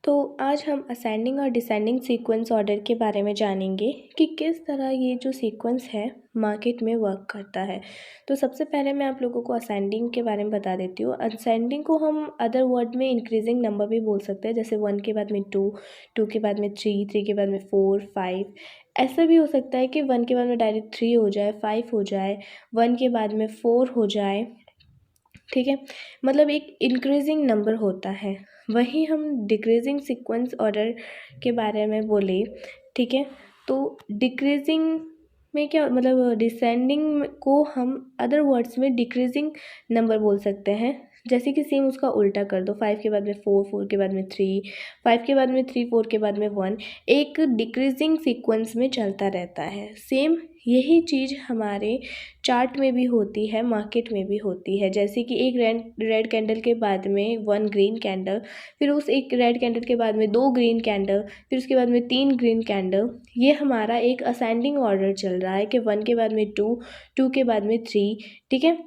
तो आज हम असेंडिंग और डिसेंडिंग सीक्वेंस ऑर्डर के बारे में जानेंगे कि किस तरह ये जो सीक्वेंस है मार्केट में वर्क करता है। तो सबसे पहले मैं आप लोगों को असेंडिंग के बारे में बता देती हूँ। असेंडिंग को हम अदर वर्ड में इंक्रीजिंग नंबर भी बोल सकते हैं, जैसे 1 के बाद में 2, 2 के बाद में 3, 3 के बाद में 4, 5। ऐसा भी हो सकता है कि 1 के बाद में डायरेक्ट 3 हो जाए, 5 हो जाए, 1 के बाद में 4 हो जाए। ठीक है, मतलब एक इंक्रीजिंग नंबर होता है। वहीं हम डिक्रीजिंग सीक्वेंस ऑर्डर के बारे में बोले, ठीक है, तो डिक्रीजिंग में क्या मतलब, डिसेंडिंग को हम अदर वर्ड्स में डिक्रीजिंग नंबर बोल सकते हैं। जैसे कि सेम उसका उल्टा कर दो, 5 के बाद में 4, 4 के बाद में 3, 5 के बाद में 3, 4 के बाद में 1, एक डिक्रीजिंग सीक्वेंस में चलता रहता है। सेम यही चीज़ हमारे चार्ट में भी होती है, मार्केट में भी होती है। जैसे कि एक रेड कैंडल के बाद में 1 ग्रीन कैंडल, फिर उस एक रेड कैंडल के बाद में 2 ग्रीन कैंडल, फिर उसके बाद में 3 ग्रीन कैंडल। ये हमारा एक असेंडिंग ऑर्डर चल रहा है कि 1 के बाद में 2, 2 के बाद में 3। ठीक है,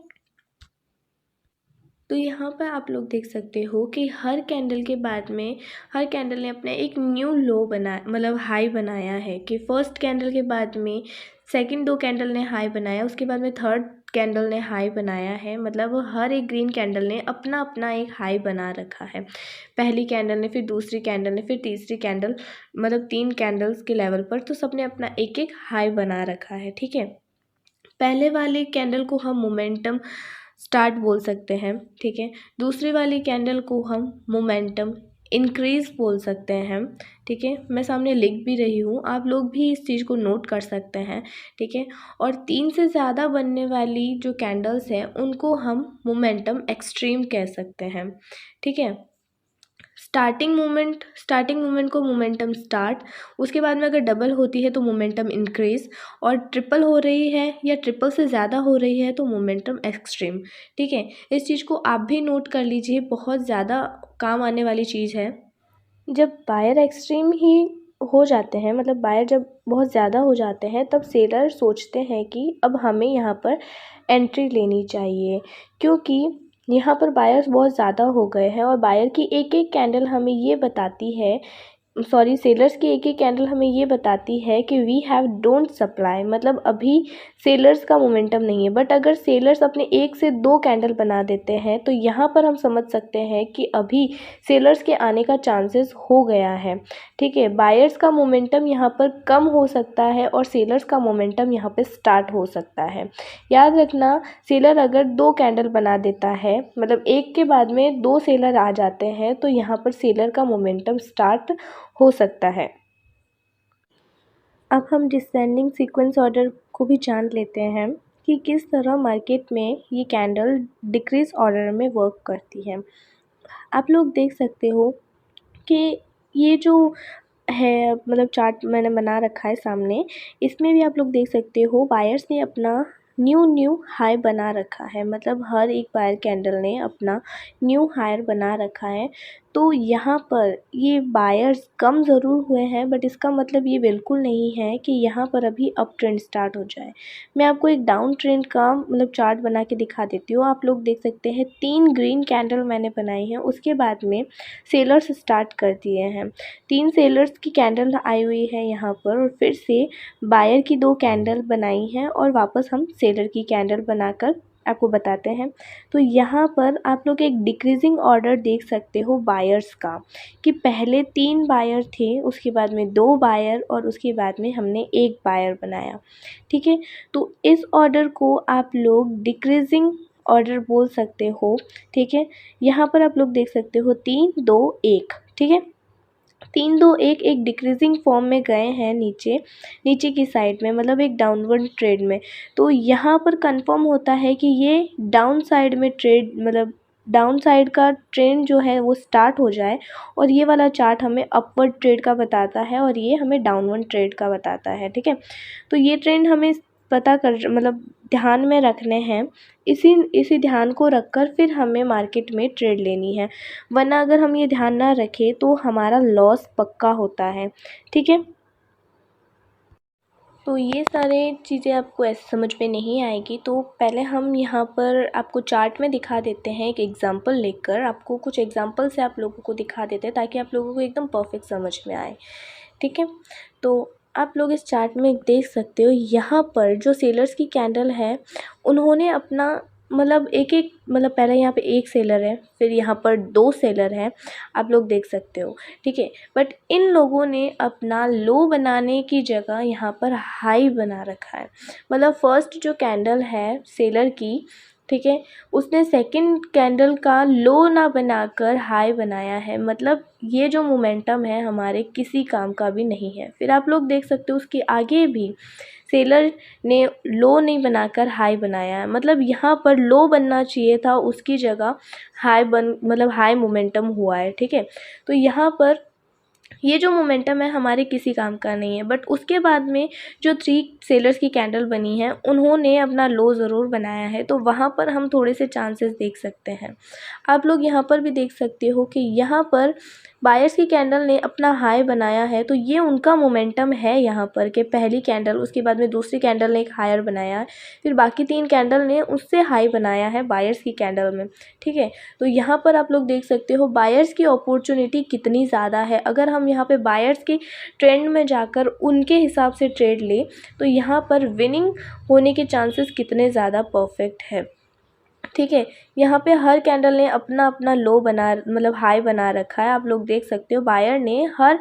तो यहाँ पर आप लोग देख सकते हो कि हर कैंडल के बाद में हर कैंडल ने अपना एक न्यू लो बना मतलब हाई बनाया है। कि फर्स्ट कैंडल के बाद में सेकंड 2 कैंडल ने हाई बनाया, उसके बाद में थर्ड कैंडल ने हाई बनाया है। मतलब हर एक ग्रीन कैंडल ने अपना अपना एक हाई बना रखा है। पहली कैंडल ने, फिर दूसरी कैंडल ने, फिर तीसरी कैंडल, मतलब 3 कैंडल्स के लेवल पर तो सबने अपना एक एक हाई बना रखा है। ठीक है, पहले वाले कैंडल को हम मोमेंटम स्टार्ट बोल सकते हैं। ठीक है, दूसरी वाली कैंडल को हम मोमेंटम इंक्रीज बोल सकते हैं। ठीक है, मैं सामने लिख भी रही हूँ, आप लोग भी इस चीज़ को नोट कर सकते हैं। ठीक है, और 3 से ज़्यादा बनने वाली जो कैंडल्स हैं उनको हम मोमेंटम एक्सट्रीम कह सकते हैं। ठीक है, स्टार्टिंग मोमेंट को मोमेंटम स्टार्ट, उसके बाद में अगर डबल होती है तो मोमेंटम इंक्रीज, और ट्रिपल हो रही है या ट्रिपल से ज़्यादा हो रही है तो मोमेंटम एक्सट्रीम। ठीक है, इस चीज़ को आप भी नोट कर लीजिए, बहुत ज़्यादा काम आने वाली चीज़ है। जब बायर एक्सट्रीम ही हो जाते हैं, मतलब बायर जब बहुत ज़्यादा हो जाते हैं, तब सेलर सोचते हैं कि अब हमें यहाँ पर एंट्री लेनी चाहिए, क्योंकि यहाँ पर बायर्स बहुत ज़्यादा हो गए हैं। और बायर की एक एक कैंडल हमें ये बताती है, सॉरी, सेलर्स की एक एक कैंडल हमें ये बताती है कि वी हैव डोंट सप्लाई, मतलब अभी सेलर्स का मोमेंटम नहीं है। बट अगर सेलर्स अपने 1 से 2 कैंडल बना देते हैं तो यहाँ पर हम समझ सकते हैं कि अभी सेलर्स के आने का चांसेस हो गया है। ठीक है, बायर्स का मोमेंटम यहाँ पर कम हो सकता है और सेलर्स का मोमेंटम यहाँ पे स्टार्ट हो सकता है। याद रखना, सेलर अगर 2 कैंडल बना देता है, मतलब एक के बाद में 2 सेलर आ जाते हैं, तो यहाँ पर सेलर का मोमेंटम स्टार्ट हो सकता है। अब हम डिसेंडिंग सीक्वेंस ऑर्डर को भी जान लेते हैं कि किस तरह मार्केट में ये कैंडल डिक्रीज ऑर्डर में वर्क करती है। आप लोग देख सकते हो कि ये जो है, मतलब चार्ट मैंने बना रखा है सामने, इसमें भी आप लोग देख सकते हो बायर्स ने अपना न्यू हाई बना रखा है। मतलब हर एक बायर कैंडल ने अपना न्यू हायर बना रखा है। तो यहाँ पर ये बायर्स कम ज़रूर हुए हैं, बट इसका मतलब ये बिल्कुल नहीं है कि यहाँ पर अभी अप ट्रेंड स्टार्ट हो जाए। मैं आपको एक डाउन ट्रेंड का मतलब चार्ट बना के दिखा देती हूँ। आप लोग देख सकते हैं 3 ग्रीन कैंडल मैंने बनाई है, उसके बाद में सेलर्स स्टार्ट कर दिए हैं। 3 सेलर्स की कैंडल आई हुई है यहाँ पर, और फिर से बायर की 2 कैंडल बनाई हैं, और वापस हम सेलर की कैंडल बनाकर आपको बताते हैं। तो यहाँ पर आप लोग एक डिक्रीजिंग ऑर्डर देख सकते हो बायर्स का, कि पहले 3 बायर थे, उसके बाद में 2 बायर, और उसके बाद में हमने 1 बायर बनाया। ठीक है, तो इस ऑर्डर को आप लोग डिक्रीजिंग ऑर्डर बोल सकते हो। ठीक है, यहाँ पर आप लोग देख सकते हो 3, 2, 1। ठीक है, 3, 2, 1 एक डिक्रीजिंग फॉर्म में गए हैं नीचे की साइड में, मतलब एक डाउनवर्ड ट्रेड में। तो यहाँ पर कंफर्म होता है कि ये डाउन साइड में ट्रेड, मतलब डाउन साइड का ट्रेंड जो है वो स्टार्ट हो जाए, और ये वाला चार्ट हमें अपवर्ड ट्रेड का बताता है और ये हमें डाउनवर्ड ट्रेड का बताता है। ठीक है, तो ये ट्रेंड हमें पता कर मतलब ध्यान में रखने हैं। इसी ध्यान को रखकर फिर हमें मार्केट में ट्रेड लेनी है, वरना अगर हम ये ध्यान ना रखें तो हमारा लॉस पक्का होता है। ठीक है, तो तो ये सारे चीज़ें आपको ऐसे समझ में नहीं आएगी। तो पहले हम यहाँ पर आपको चार्ट में दिखा देते हैं एक एग्ज़ाम्पल लेकर, आपको कुछ एग्ज़ाम्पल से आप लोगों को दिखा देते हैं ताकि आप लोगों को एकदम परफेक्ट समझ में आए, ठीक है। तो आप लोग इस चार्ट में देख सकते हो, यहाँ पर जो सेलर्स की कैंडल है उन्होंने अपना मतलब मतलब पहले यहाँ पे एक सेलर है, फिर यहाँ पर 2 सेलर हैं, आप लोग देख सकते हो, ठीक है। बट इन लोगों ने अपना लो बनाने की जगह यहाँ पर हाई बना रखा है। मतलब फर्स्ट जो कैंडल है सेलर की, ठीक है, उसने सेकंड कैंडल का लो ना बनाकर हाई बनाया है। मतलब ये जो मोमेंटम है हमारे किसी काम का भी नहीं है। फिर आप लोग देख सकते हो उसके आगे भी सेलर ने लो नहीं बनाकर हाई बनाया है। मतलब यहाँ पर लो बनना चाहिए था, उसकी जगह हाई मोमेंटम हुआ है, ठीक है। तो यहाँ पर ये जो मोमेंटम है हमारे किसी काम का नहीं है। बट उसके बाद में जो 3 सेलर्स की कैंडल बनी है उन्होंने अपना लो ज़रूर बनाया है, तो वहाँ पर हम थोड़े से चांसेस देख सकते हैं। आप लोग यहाँ पर भी देख सकते हो कि यहाँ पर बायर्स की कैंडल ने अपना हाई बनाया है, तो ये उनका मोमेंटम है यहाँ पर कि पहली कैंडल, उसके बाद में दूसरी कैंडल ने एक हायर बनाया है, फिर बाकी 3 कैंडल ने उससे हाई बनाया है बायर्स की कैंडल में, ठीक है। तो यहाँ पर आप लोग देख सकते हो बायर्स की अपॉर्चुनिटी कितनी ज़्यादा है। अगर हम यहाँ पे बायर्स की ट्रेंड में जाकर उनके हिसाब से ट्रेड ले तो यहाँ पर विनिंग होने के चांसेस कितने ज़्यादा परफेक्ट है, ठीक है। यहाँ पे हर कैंडल ने अपना अपना लो मतलब हाई बना रखा है। आप लोग देख सकते हो बायर ने हर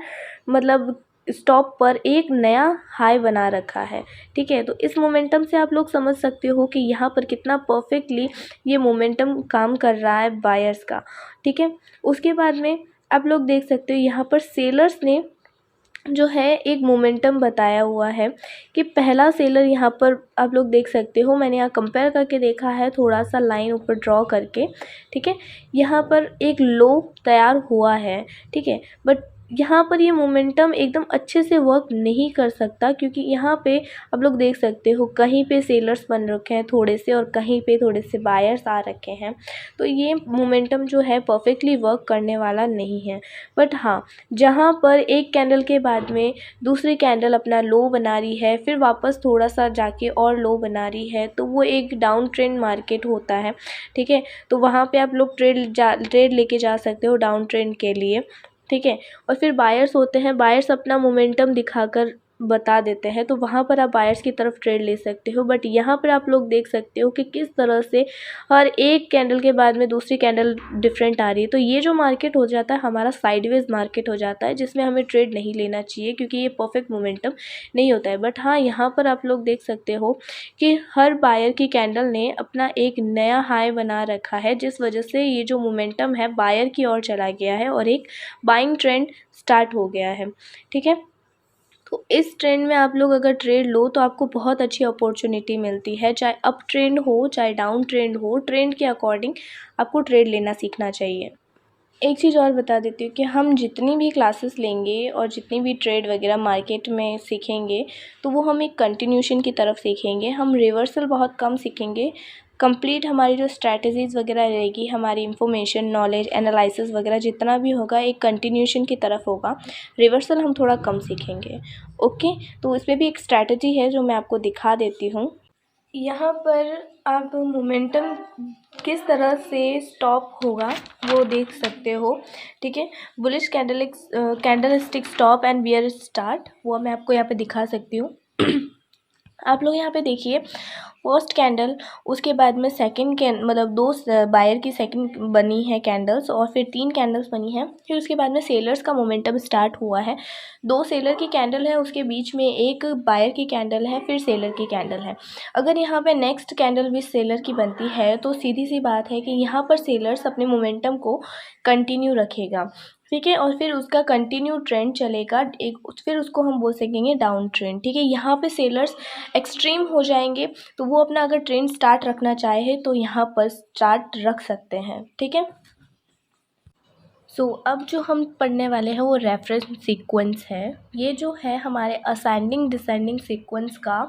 मतलब स्टॉप पर एक नया हाई बना रखा है, ठीक है। तो इस मोमेंटम से आप लोग समझ सकते हो कि यहाँ पर कितना परफेक्टली ये मोमेंटम काम कर रहा है बायर्स का, ठीक है। उसके बाद में आप लोग देख सकते हो यहाँ पर सेलर्स ने जो है एक मोमेंटम बताया हुआ है कि पहला सेलर यहाँ पर आप लोग देख सकते हो, मैंने यहाँ कंपेयर करके देखा है थोड़ा सा लाइन ऊपर ड्रॉ करके, ठीक है। यहाँ पर एक लो तैयार हुआ है, ठीक है। बट यहाँ पर ये मोमेंटम एकदम अच्छे से वर्क नहीं कर सकता क्योंकि यहाँ पे आप लोग देख सकते हो कहीं पे सेलर्स बन रखे हैं थोड़े से और कहीं पे थोड़े से बायर्स आ रखे हैं। तो ये मोमेंटम जो है परफेक्टली वर्क करने वाला नहीं है। बट हाँ, जहाँ पर एक कैंडल के बाद में दूसरी कैंडल अपना लो बना रही है, फिर वापस थोड़ा सा जाके और लो बना रही है, तो वो एक डाउन ट्रेंड मार्केट होता है, ठीक है। तो वहाँ पे आप लोग ट्रेड लेके जा सकते हो डाउन ट्रेंड के लिए, ठीक है। और फिर बायर्स होते हैं, बायर्स अपना मोमेंटम दिखाकर बता देते हैं, तो वहाँ पर आप बायर्स की तरफ ट्रेड ले सकते हो। बट यहाँ पर आप लोग देख सकते हो कि किस तरह से हर एक कैंडल के बाद में दूसरी कैंडल डिफरेंट आ रही है। तो ये जो मार्केट हो जाता है हमारा साइडवेज मार्केट हो जाता है, जिसमें हमें ट्रेड नहीं लेना चाहिए क्योंकि ये परफेक्ट मोमेंटम नहीं होता है। बट हाँ, यहाँ पर आप लोग देख सकते हो कि हर बायर की कैंडल ने अपना एक नया हाई बना रखा है, जिस वजह से ये जो मोमेंटम है बायर की ओर चला गया है और एक बाइंग ट्रेंड स्टार्ट हो गया है, ठीक है। तो इस ट्रेंड में आप लोग अगर ट्रेड लो तो आपको बहुत अच्छी अपॉर्चुनिटी मिलती है, चाहे अप ट्रेंड हो चाहे डाउन ट्रेंड हो, ट्रेंड के अकॉर्डिंग आपको ट्रेड लेना सीखना चाहिए। एक चीज़ और बता देती हूँ कि हम जितनी भी क्लासेस लेंगे और जितनी भी ट्रेड वगैरह मार्केट में सीखेंगे तो वो हम एक कंटिन्यूशन की तरफ सीखेंगे। हम रिवर्सल बहुत कम सीखेंगे। कंप्लीट हमारी जो स्ट्रैटेजीज़ वगैरह रहेगी, हमारी इंफॉर्मेशन, नॉलेज, एनालिसिस वगैरह जितना भी होगा एक कंटिन्यूशन की तरफ होगा। रिवर्सल हम थोड़ा कम सीखेंगे, ओके। तो इसमें भी एक स्ट्रैटेजी है जो मैं आपको दिखा देती हूँ। यहाँ पर आप मोमेंटम किस तरह से स्टॉप होगा वो देख सकते हो, ठीक है। Bullish candlestick stop and bear start, वो मैं आपको यहाँ पे दिखा सकती हूँ। आप लोग यहाँ पे देखिए, फर्स्ट कैंडल, उसके बाद में सेकंड मतलब 2 बायर की सेकंड बनी है कैंडल्स और फिर 3 कैंडल्स बनी हैं। फिर उसके बाद में सेलर्स का मोमेंटम स्टार्ट हुआ है। 2 सेलर की कैंडल है, उसके बीच में एक बायर की कैंडल है, फिर सेलर की कैंडल है। अगर यहाँ पे नेक्स्ट कैंडल भी सेलर की बनती है तो सीधी सी बात है कि यहाँ पर सेलर्स अपने मोमेंटम को कंटिन्यू रखेगा, ठीक है। और फिर उसका कंटिन्यू ट्रेंड चलेगा, फिर उसको हम बोल सकेंगे डाउन ट्रेंड, ठीक है। यहाँ पे सेलर्स एक्सट्रीम हो जाएंगे तो वो अपना अगर ट्रेंड स्टार्ट रखना चाहे तो यहाँ पर स्टार्ट रख सकते हैं, ठीक है। अब जो हम पढ़ने वाले हैं वो रेफरेंस सीक्वेंस है। ये जो है हमारे असेंडिंग डिसेंडिंग सीक्वेंस का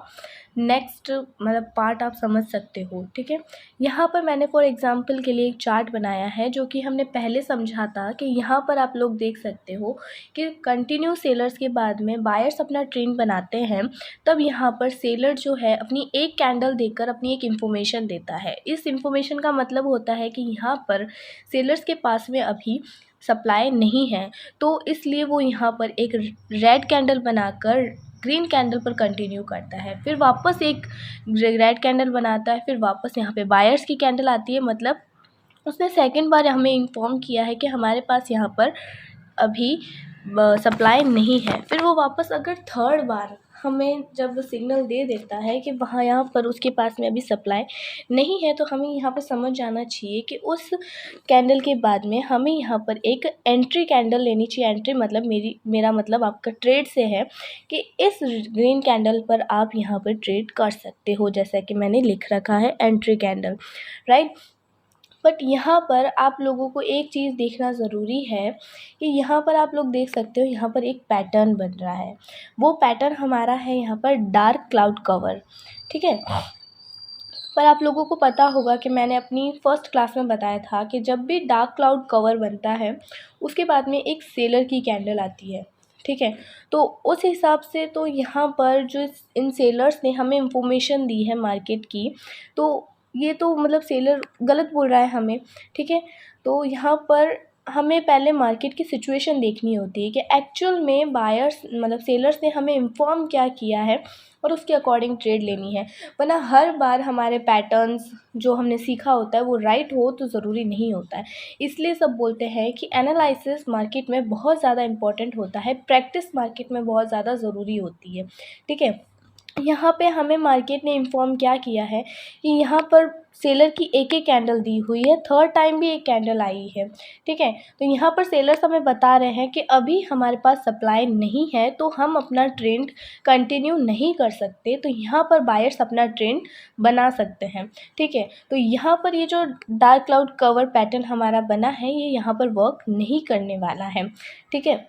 नेक्स्ट मतलब पार्ट आप समझ सकते हो, ठीक है। यहाँ पर मैंने फॉर एग्जांपल के लिए एक चार्ट बनाया है जो कि हमने पहले समझा था कि यहाँ पर आप लोग देख सकते हो कि कंटिन्यू सेलर्स के बाद में बायर्स अपना ट्रेंड बनाते हैं, तब यहाँ पर सेलर जो है अपनी एक कैंडल देकर अपनी एक इन्फॉर्मेशन देता है। इस इन्फॉर्मेशन का मतलब होता है कि यहाँ पर सेलर्स के पास में अभी सप्लाई नहीं है, तो इसलिए वो यहाँ पर एक रेड कैंडल बनाकर ग्रीन कैंडल पर कंटिन्यू करता है, फिर वापस एक रेड कैंडल बनाता है, फिर वापस यहाँ पे बायर्स की कैंडल आती है। मतलब उसने सेकंड बार हमें इन्फॉर्म किया है कि हमारे पास यहाँ पर अभी सप्लाई नहीं है। फिर वो वापस अगर थर्ड बार हमें जब सिग्नल दे देता है कि वहाँ यहाँ पर उसके पास में अभी सप्लाई नहीं है, तो हमें यहाँ पर समझ जाना चाहिए कि उस कैंडल के बाद में हमें यहाँ पर एक एंट्री कैंडल लेनी चाहिए। एंट्री मतलब मेरा मतलब आपका ट्रेड से है कि इस ग्रीन कैंडल पर आप यहाँ पर ट्रेड कर सकते हो, जैसा कि मैंने लिख रखा है एंट्री कैंडल, राइट। बट यहाँ पर आप लोगों को एक चीज़ देखना ज़रूरी है कि यहाँ पर आप लोग देख सकते हो यहाँ पर एक पैटर्न बन रहा है। वो पैटर्न हमारा है यहाँ पर डार्क क्लाउड कवर, ठीक है। पर आप लोगों को पता होगा कि मैंने अपनी फर्स्ट क्लास में बताया था कि जब भी डार्क क्लाउड कवर बनता है उसके बाद में एक सेलर की कैंडल आती है, ठीक है। तो उस हिसाब से तो यहाँ पर जो इन सेलर्स ने हमें इंफॉर्मेशन दी है मार्केट की, तो ये तो मतलब सेलर गलत बोल रहा है हमें, ठीक है। तो यहाँ पर हमें पहले मार्केट की सिचुएशन देखनी होती है कि एक्चुअल में बायर्स मतलब सेलर्स ने हमें इन्फॉर्म क्या किया है और उसके अकॉर्डिंग ट्रेड लेनी है। वरना हर बार हमारे पैटर्न्स जो हमने सीखा होता है वो राइट हो तो ज़रूरी नहीं होता है। इसलिए सब बोलते हैं कि एनालिसिस मार्केट में बहुत ज़्यादा इम्पॉर्टेंट होता है, प्रैक्टिस मार्केट में बहुत ज़्यादा ज़रूरी होती है, ठीक है। यहाँ पे हमें मार्केट ने इन्फॉर्म क्या किया है कि यहाँ पर सेलर की एक एक कैंडल दी हुई है, थर्ड टाइम भी एक कैंडल आई है, ठीक है। तो यहाँ पर सेलर्स हमें बता रहे हैं कि अभी हमारे पास सप्लाई नहीं है, तो हम अपना ट्रेंड कंटिन्यू नहीं कर सकते, तो यहाँ पर बायर्स अपना ट्रेंड बना सकते हैं, ठीक है। तो यहाँ पर ये जो डार्क क्लाउड कवर पैटर्न हमारा बना है ये यहाँ पर वर्क नहीं करने वाला है, ठीक है।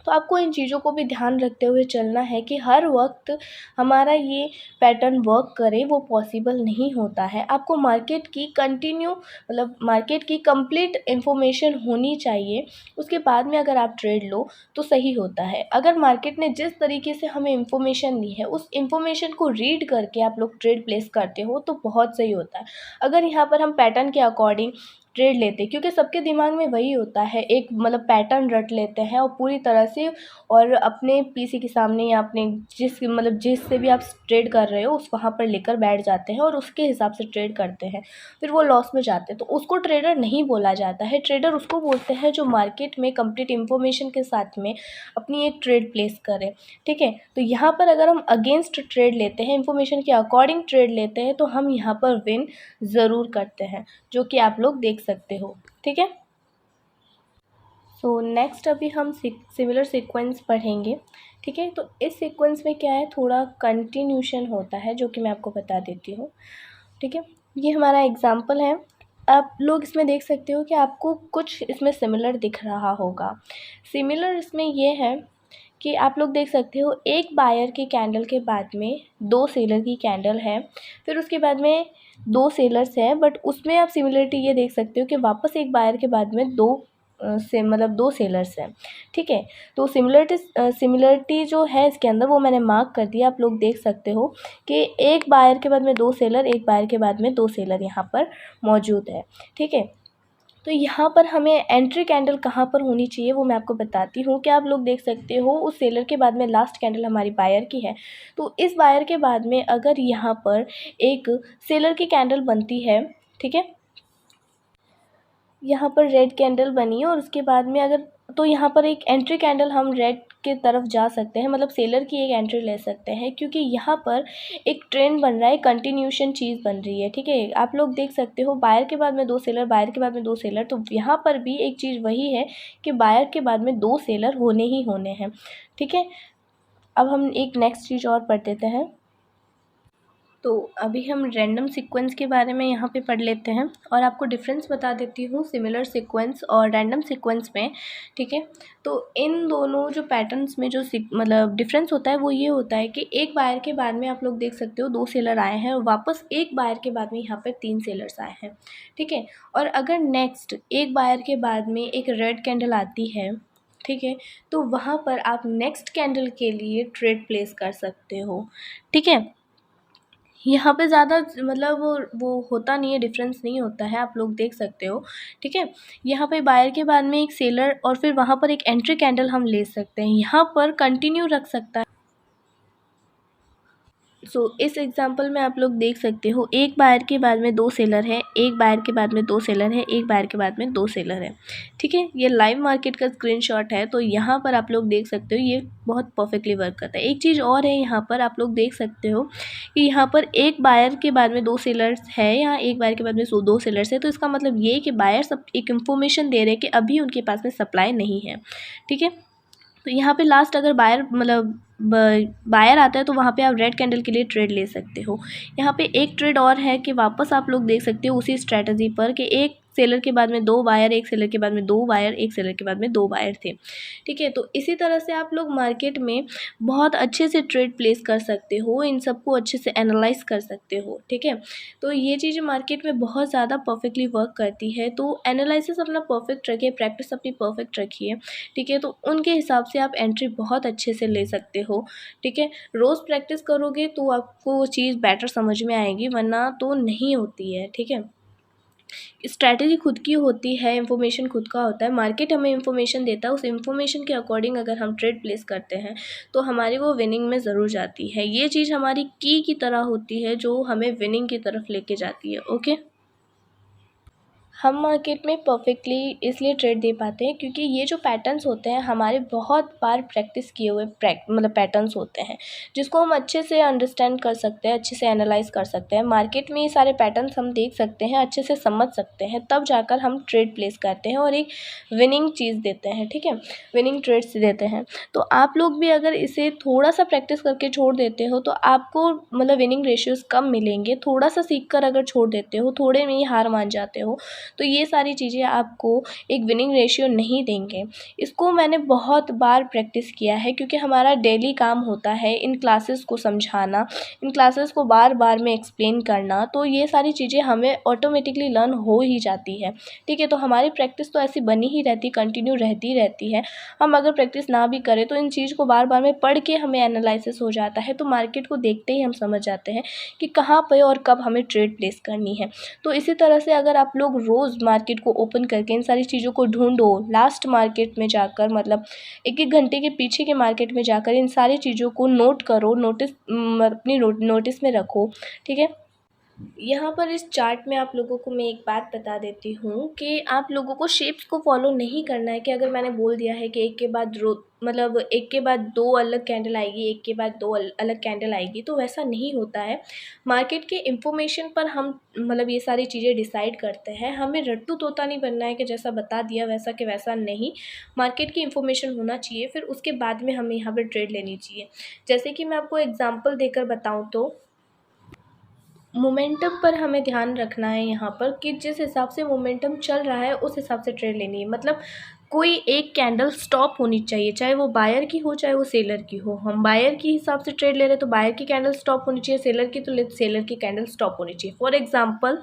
तो आपको इन चीज़ों को भी ध्यान रखते हुए चलना है कि हर वक्त हमारा ये पैटर्न वर्क करे वो पॉसिबल नहीं होता है। आपको मार्केट की कंटिन्यू मतलब मार्केट की कंप्लीट इन्फॉर्मेशन होनी चाहिए, उसके बाद में अगर आप ट्रेड लो तो सही होता है। अगर मार्केट ने जिस तरीके से हमें इन्फॉर्मेशन दी है उस इन्फॉर्मेशन को रीड करके आप लोग ट्रेड प्लेस करते हो तो बहुत सही होता है। अगर यहाँ पर हम पैटर्न के अकॉर्डिंग ट्रेड लेते, क्योंकि सबके दिमाग में वही होता है, एक मतलब पैटर्न रट लेते हैं और पूरी तरह से और अपने पीसी के सामने या अपने जिससे भी आप ट्रेड कर रहे हो उस वहाँ पर लेकर बैठ जाते हैं और उसके हिसाब से ट्रेड करते हैं, फिर वो लॉस में जाते हैं। तो उसको ट्रेडर नहीं बोला जाता है, ट्रेडर उसको बोलते हैं जो मार्केट में कंप्लीट इन्फॉर्मेशन के साथ में अपनी एक ट्रेड प्लेस करे, ठीक है। तो यहाँ पर अगर हम अगेंस्ट ट्रेड लेते हैं, इन्फॉर्मेशन के अकॉर्डिंग ट्रेड लेते हैं, तो हम यहाँ पर विन ज़रूर करते हैं, जो कि आप लोग देख सकते हो, ठीक है। सो नेक्स्ट अभी हम सिमिलर सीक्वेंस पढ़ेंगे, ठीक है। तो इस सीक्वेंस में क्या है, थोड़ा कंटिन्यूशन होता है जो कि मैं आपको बता देती हूँ, ठीक है। ये हमारा एग्जाम्पल है, आप लोग इसमें देख सकते हो कि आपको कुछ इसमें सिमिलर दिख रहा होगा। सिमिलर इसमें ये है कि आप लोग देख सकते हो एक बायर की कैंडल के बाद में दो सेलर की कैंडल है, फिर उसके बाद में दो सेलर्स हैं, बट उसमें आप सिमिलरिटी ये देख सकते हो कि वापस एक बायर के बाद में दो दो सेलर्स हैं, ठीक है। तो सिमिलरिटी जो है इसके अंदर वो मैंने मार्क कर दिया, आप लोग देख सकते हो कि एक बायर के बाद में दो सेलर, एक बायर के बाद में दो सेलर यहाँ पर मौजूद है, ठीक है। तो यहाँ पर हमें एंट्री कैंडल कहाँ पर होनी चाहिए वो मैं आपको बताती हूँ। क्या आप लोग देख सकते हो उस सेलर के बाद में लास्ट कैंडल हमारी बायर की है, तो इस बायर के बाद में अगर यहाँ पर एक सेलर की कैंडल बनती है, ठीक है, यहाँ पर रेड कैंडल बनी और उसके बाद में अगर तो यहाँ पर एक एंट्री कैंडल हम रेड के तरफ जा सकते हैं, मतलब सेलर की एक एंट्री ले सकते हैं, क्योंकि यहाँ पर एक ट्रेंड बन रहा है, कंटिन्यूशन चीज़ बन रही है, ठीक है। आप लोग देख सकते हो बायर के बाद में दो सेलर, बायर के बाद में दो सेलर, तो यहाँ पर भी एक चीज़ वही है कि बायर के बाद में दो सेलर होने ही होने हैं, ठीक है। अब हम एक नेक्स्ट चीज़ और पढ़ देते हैं। तो अभी हम रैंडम सीक्वेंस के बारे में यहाँ पे पढ़ लेते हैं और आपको डिफरेंस बता देती हूँ सिमिलर सीक्वेंस और रैंडम सीक्वेंस में, ठीक है। तो इन दोनों जो पैटर्न्स में जो मतलब डिफरेंस होता है वो ये होता है कि एक बायर के बाद में आप लोग देख सकते हो 2 सेलर आए हैं और वापस एक बायर के बाद में यहाँ पर 3 सेलर्स आए हैं, ठीक है। और अगर नेक्स्ट एक बायर के बाद में एक रेड कैंडल आती है, ठीक है, तो वहाँ पर आप नेक्स्ट कैंडल के लिए ट्रेड प्लेस कर सकते हो, ठीक है। यहाँ पे ज़्यादा मतलब वो होता नहीं है, डिफरेंस नहीं होता है, आप लोग देख सकते हो, ठीक है। यहाँ पे बायर के बाद में एक सेलर और फिर वहाँ पर एक एंट्री कैंडल हम ले सकते हैं, यहाँ पर कंटिन्यू रख सकता है। इस एग्जांपल में आप लोग देख सकते हो एक बायर के बाद में 2 सेलर है, एक बायर के बाद में 2 सेलर है, एक बायर के बाद में 2 सेलर है, ठीक है। ये लाइव मार्केट का स्क्रीनशॉट है, तो यहाँ पर आप लोग देख सकते हो ये बहुत परफेक्टली वर्क करता है। एक चीज़ और है, यहाँ पर आप लोग देख सकते हो कि यहाँ पर एक बायर के बाद में 2 सेलर्स है, यहाँ एक बायर के बाद में 2 सेलर्स है, तो इसका मतलब ये कि बायर सब एक इन्फॉर्मेशन दे रहे हैं कि अभी उनके पास में सप्लाई नहीं है, ठीक है। तो यहाँ पे लास्ट अगर बायर मतलब बायर आता है तो वहाँ पे आप रेड कैंडल के लिए ट्रेड ले सकते हो। यहाँ पे एक ट्रेड और है कि वापस आप लोग देख सकते हो उसी स्ट्रैटेजी पर कि एक सेलर के बाद में 2 बायर, एक सेलर के बाद में 2 बायर, एक सेलर के बाद में 2 बायर थे, ठीक है। तो इसी तरह से आप लोग मार्केट में बहुत अच्छे से ट्रेड प्लेस कर सकते हो, इन सबको अच्छे से एनालाइज कर सकते हो, ठीक है। तो ये चीज़ मार्केट में बहुत ज़्यादा परफेक्टली वर्क करती है। तो एनालिसिस अपना परफेक्ट रखिए, प्रैक्टिस अपनी परफेक्ट रखिए, ठीक है। तो उनके हिसाब से आप एंट्री बहुत अच्छे से ले सकते हो, ठीक है। रोज़ प्रैक्टिस करोगे तो आपको वो चीज़ बेटर समझ में आएगी, वरना तो नहीं होती है, ठीक है। स्ट्रैटेजी खुद की होती है, इन्फॉर्मेशन खुद का होता है, मार्केट हमें इन्फॉर्मेशन देता है, उस इन्फॉर्मेशन के अकॉर्डिंग अगर हम ट्रेड प्लेस करते हैं तो हमारी वो विनिंग में ज़रूर जाती है। ये चीज़ हमारी की तरह होती है जो हमें विनिंग की तरफ लेके जाती है, ओके। हम मार्केट में परफेक्टली इसलिए ट्रेड दे पाते हैं क्योंकि ये जो पैटर्न्स होते हैं हमारे बहुत बार प्रैक्टिस किए हुए मतलब पैटर्न्स होते हैं, जिसको हम अच्छे से अंडरस्टैंड कर सकते हैं, अच्छे से एनालाइज कर सकते हैं। मार्केट में ये सारे पैटर्न्स हम देख सकते हैं, अच्छे से समझ सकते हैं, तब जाकर हम ट्रेड प्लेस करते हैं और एक विनिंग चीज़ देते हैं, ठीक है, विनिंग ट्रेड्स देते हैं। तो आप लोग भी अगर इसे थोड़ा सा प्रैक्टिस करके छोड़ देते हो तो आपको मतलब विनिंग रेशियोज़ कम मिलेंगे। थोड़ा सा सीख कर अगर छोड़ देते हो, थोड़े में ही हार मान जाते हो, तो ये सारी चीज़ें आपको एक विनिंग रेशियो नहीं देंगे। इसको मैंने बहुत बार प्रैक्टिस किया है क्योंकि हमारा डेली काम होता है इन क्लासेस को समझाना, इन क्लासेस को बार बार में एक्सप्लेन करना, तो ये सारी चीज़ें हमें ऑटोमेटिकली लर्न हो ही जाती है, ठीक है। तो हमारी प्रैक्टिस तो ऐसी बनी ही रहती, कंटिन्यू रहती रहती है। हम अगर प्रैक्टिस ना भी करें तो इन चीज़ को बार बार में पढ़ के हमें एनालिसिस हो जाता है, तो मार्केट को देखते ही हम समझ जाते हैं कि कहाँ पे और कब हमें ट्रेड प्लेस करनी है। तो इसी तरह से अगर आप लोग रोज़ मार्केट को ओपन करके इन सारी चीज़ों को ढूंढो, लास्ट मार्केट में जाकर मतलब एक घंटे के पीछे के मार्केट में जाकर इन सारी चीज़ों को नोट करो, अपनी नोटिस में रखो, ठीक है। यहाँ पर इस चार्ट में आप लोगों को मैं एक बात बता देती हूँ कि आप लोगों को शेप्स को फॉलो नहीं करना है कि अगर मैंने बोल दिया है कि एक के बाद मतलब एक के बाद 2 अलग कैंडल आएगी, एक के बाद 2 अलग कैंडल आएगी, तो वैसा नहीं होता है। मार्केट के इन्फॉर्मेशन पर हम मतलब ये सारी चीज़ें डिसाइड करते हैं। हमें रट्टू तोता नहीं बनना है कि जैसा बता दिया वैसा कि वैसा नहीं। मार्केट की इन्फॉर्मेशन होना चाहिए, फिर उसके बाद में हमें यहाँ पर ट्रेड लेनी चाहिए। जैसे कि मैं आपको एग्जाम्पल देकर बताऊँ तो मोमेंटम पर हमें ध्यान रखना है यहाँ पर कि जिस हिसाब से मोमेंटम चल रहा है उस हिसाब से ट्रेड लेनी है। मतलब कोई एक कैंडल स्टॉप होनी चाहिए, चाहे वो बायर की हो चाहे वो सेलर की हो। हम बायर की हिसाब से ट्रेड ले रहे हैं तो बायर की कैंडल स्टॉप होनी चाहिए, सेलर की तो सेलर की कैंडल स्टॉप होनी चाहिए। फॉर एग्जाम्पल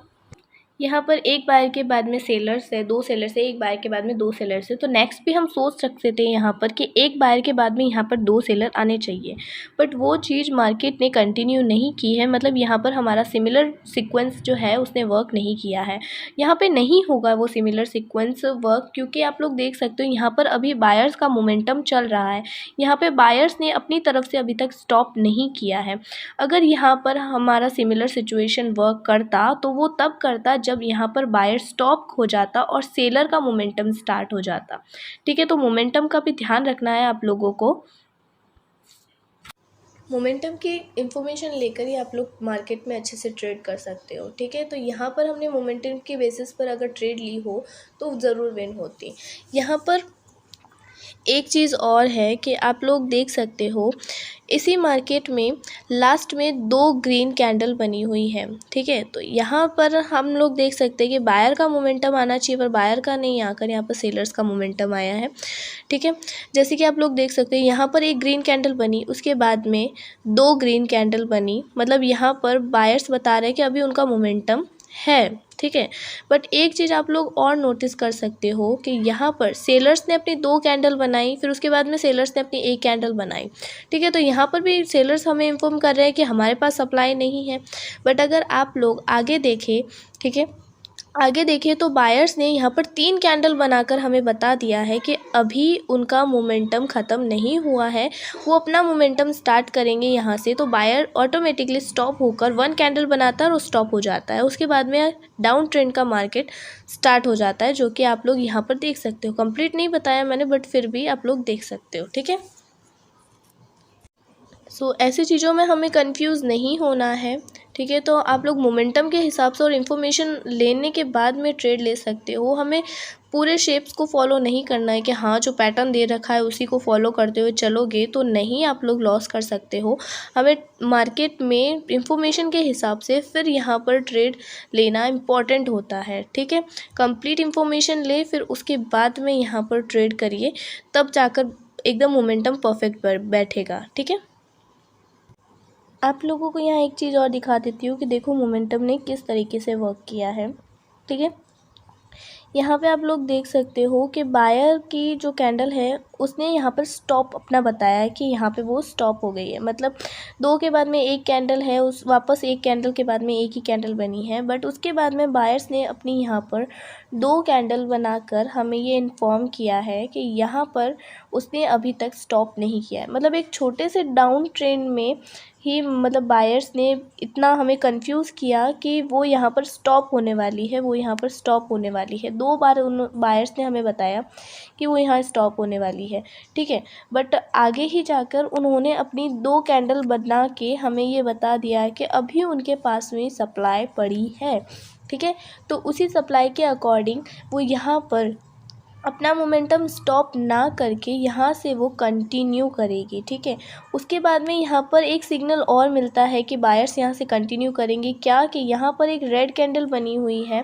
यहाँ पर एक बायर के बाद में सेलर्स है, 2 सेलर्स है, एक बायर के बाद में 2 सेलर्स है, तो नेक्स्ट भी हम सोच सकते थे यहाँ पर कि एक बायर के बाद में यहाँ पर 2 सेलर आने चाहिए, बट वो चीज़ मार्केट ने कंटिन्यू नहीं की है। मतलब यहाँ पर हमारा सिमिलर सीक्वेंस जो है उसने वर्क नहीं किया है। यहाँ पे नहीं होगा वो सिमिलर सीक्वेंस वर्क क्योंकि आप लोग देख सकते हो यहाँ पर अभी बायर्स का मोमेंटम चल रहा है। यहाँ पे बायर्स ने अपनी तरफ से अभी तक स्टॉप नहीं किया है। अगर यहाँ पर हमारा सिमिलर सिचुएशन वर्क करता तो वो तब करता जब यहाँ पर बायर स्टॉप हो जाता और सेलर का मोमेंटम स्टार्ट हो जाता, ठीक है। तो मोमेंटम का भी ध्यान रखना है आप लोगों को। मोमेंटम की इन्फॉर्मेशन लेकर ही आप लोग मार्केट में अच्छे से ट्रेड कर सकते हो, ठीक है। तो यहाँ पर हमने मोमेंटम के बेसिस पर अगर ट्रेड ली हो तो ज़रूर विन होती। यहाँ पर एक चीज़ और है कि आप लोग देख सकते हो इसी मार्केट में लास्ट में 2 ग्रीन कैंडल बनी हुई है, ठीक है। तो यहाँ पर हम लोग देख सकते हैं कि बायर का मोमेंटम आना चाहिए, पर बायर का नहीं आकर यहाँ पर सेलर्स का मोमेंटम आया है, ठीक है। जैसे कि आप लोग देख सकते हैं यहाँ पर एक ग्रीन कैंडल बनी, उसके बाद में 2 ग्रीन कैंडल बनी, मतलब यहाँ पर बायर्स बता रहे हैं कि अभी उनका मोमेंटम है, ठीक है। बट एक चीज़ आप लोग और नोटिस कर सकते हो कि यहाँ पर सेलर्स ने अपनी 2 कैंडल बनाई, फिर उसके बाद में सेलर्स ने अपनी 1 कैंडल बनाई, ठीक है। तो यहाँ पर भी सेलर्स हमें इन्फॉर्म कर रहे हैं कि हमारे पास सप्लाई नहीं है। बट अगर आप लोग आगे देखें, ठीक है, आगे देखिए तो बायर्स ने यहाँ पर 3 कैंडल बनाकर हमें बता दिया है कि अभी उनका मोमेंटम ख़त्म नहीं हुआ है, वो अपना मोमेंटम स्टार्ट करेंगे यहाँ से। तो बायर ऑटोमेटिकली स्टॉप होकर 1 कैंडल बनाता है और स्टॉप हो जाता है, उसके बाद में डाउन ट्रेंड का मार्केट स्टार्ट हो जाता है, जो कि आप लोग यहाँ पर देख सकते हो। कंप्लीट नहीं बताया मैंने, बट फिर भी आप लोग देख सकते हो, ठीक है। सो ऐसी चीज़ों में हमें कंफ्यूज नहीं होना है, ठीक है। तो आप लोग मोमेंटम के हिसाब से और इन्फॉर्मेशन लेने के बाद में ट्रेड ले सकते हो। हमें पूरे शेप्स को फॉलो नहीं करना है कि हाँ जो पैटर्न दे रखा है उसी को फॉलो करते हुए चलोगे तो नहीं, आप लोग लॉस कर सकते हो। हमें मार्केट में इंफॉर्मेशन के हिसाब से फिर यहाँ पर ट्रेड लेना इम्पॉर्टेंट होता है, ठीक है। कंप्लीट इन्फॉर्मेशन ले, फिर उसके बाद में यहाँ पर ट्रेड करिए, तब जाकर एकदम मोमेंटम परफेक्ट बैठेगा, ठीक है। आप लोगों को यहाँ एक चीज़ और दिखा देती हूँ कि देखो मोमेंटम ने किस तरीके से वर्क किया है, ठीक है। यहाँ पे आप लोग देख सकते हो कि बायर की जो कैंडल है उसने यहाँ पर स्टॉप अपना बताया है कि यहाँ पे वो स्टॉप हो गई है, मतलब 2 के बाद में 1 कैंडल है, उस वापस 1 कैंडल के बाद में 1 ही कैंडल बनी है। बट उसके बाद में बायर्स ने अपनी यहाँ पर 2 कैंडल बनाकर हमें ये इन्फॉर्म किया है कि यहाँ पर उसने अभी तक स्टॉप नहीं किया है। मतलब एक छोटे से डाउन ट्रेंड में ही मतलब बायर्स ने इतना हमें कंफ्यूज किया कि वो यहाँ पर स्टॉप होने वाली है, वो यहाँ पर स्टॉप होने वाली है। 2 बार उन बायर्स ने हमें बताया कि वो यहाँ स्टॉप होने वाली है, ठीक है। बट आगे ही जाकर उन्होंने अपनी 2 कैंडल बना के हमें ये बता दिया है कि अभी उनके पास में सप्लाई पड़ी है, ठीक है। तो उसी सप्लाई के अकॉर्डिंग वो यहाँ पर अपना मोमेंटम स्टॉप ना करके यहाँ से वो कंटिन्यू करेगी, ठीक है। उसके बाद में यहाँ पर एक सिग्नल और मिलता है कि बायर्स यहाँ से कंटिन्यू करेंगे, क्या कि यहाँ पर एक रेड कैंडल बनी हुई है,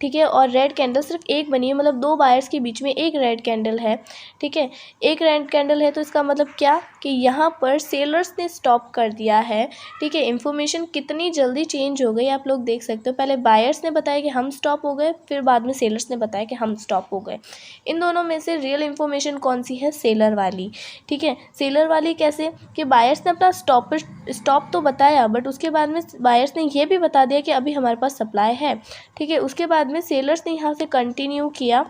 ठीक है। और रेड कैंडल सिर्फ एक बनी है, मतलब 2 बायर्स के बीच में एक रेड कैंडल है, ठीक है। एक रेड कैंडल है तो इसका मतलब क्या कि यहाँ पर सेलर्स ने स्टॉप कर दिया है, ठीक है। इन्फॉर्मेशन कितनी जल्दी चेंज हो गई आप लोग देख सकते हो। पहले बायर्स ने बताया कि हम स्टॉप हो गए, फिर बाद में सेलर्स ने बताया कि हम स्टॉप हो गए। इन दोनों में से रियल इन्फॉर्मेशन कौन सी है? सेलर वाली, ठीक है। सेलर वाली कैसे कि बायर्स ने अपना स्टॉप तो बताया, बट उसके बाद में बायर्स ने ये भी बता दिया कि अभी हमारे पास सप्लाई है, ठीक है। उसके बाद में सेलर्स ने यहाँ से कंटिन्यू किया,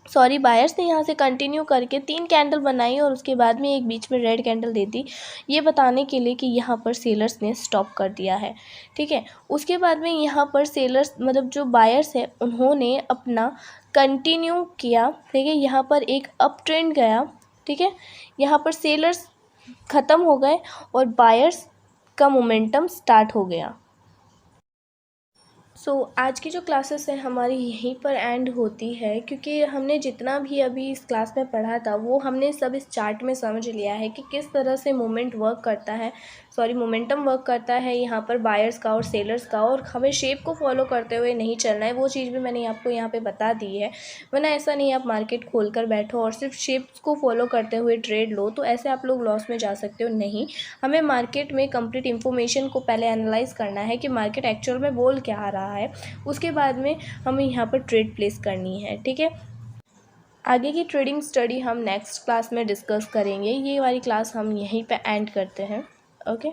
बायर्स ने यहाँ से कंटिन्यू करके 3 कैंडल बनाई और उसके बाद में एक बीच में रेड कैंडल दे दी, ये बताने के लिए कि यहाँ पर सेलर्स ने स्टॉप कर दिया है, ठीक है। उसके बाद में यहाँ पर सेलर्स मतलब जो बायर्स है उन्होंने अपना कंटिन्यू किया, ठीक है। यहाँ पर एक अप ट्रेंड गया, ठीक है। यहाँ पर सेलर्स ख़त्म हो गए और बायर्स का मोमेंटम स्टार्ट हो गया। आज की जो क्लासेस है हमारी यहीं पर एंड होती है, क्योंकि हमने जितना भी अभी इस क्लास में पढ़ा था वो हमने सब इस चार्ट में समझ लिया है कि किस तरह से मोमेंटम वर्क करता है यहाँ पर बायर्स का और सेलर्स का, और हमें शेप को फॉलो करते हुए नहीं चलना है। वो चीज़ भी मैंने आपको यहाँ पे बता दी है, वरना ऐसा नहीं आप मार्केट खोल कर बैठो और सिर्फ शेप्स को फॉलो करते हुए ट्रेड लो, तो ऐसे आप लोग लॉस में जा सकते हो। नहीं, हमें मार्केट में कंप्लीट इन्फॉर्मेशन को पहले एनालाइज करना है कि मार्केट एक्चुअल में बोल क्या आ रहा है, उसके बाद में हमें यहाँ पर ट्रेड प्लेस करनी है, ठीक है। आगे की ट्रेडिंग स्टडी हम नेक्स्ट क्लास में डिस्कस करेंगे। ये वाली क्लास हम यहीं पे एंड करते हैं। ओके।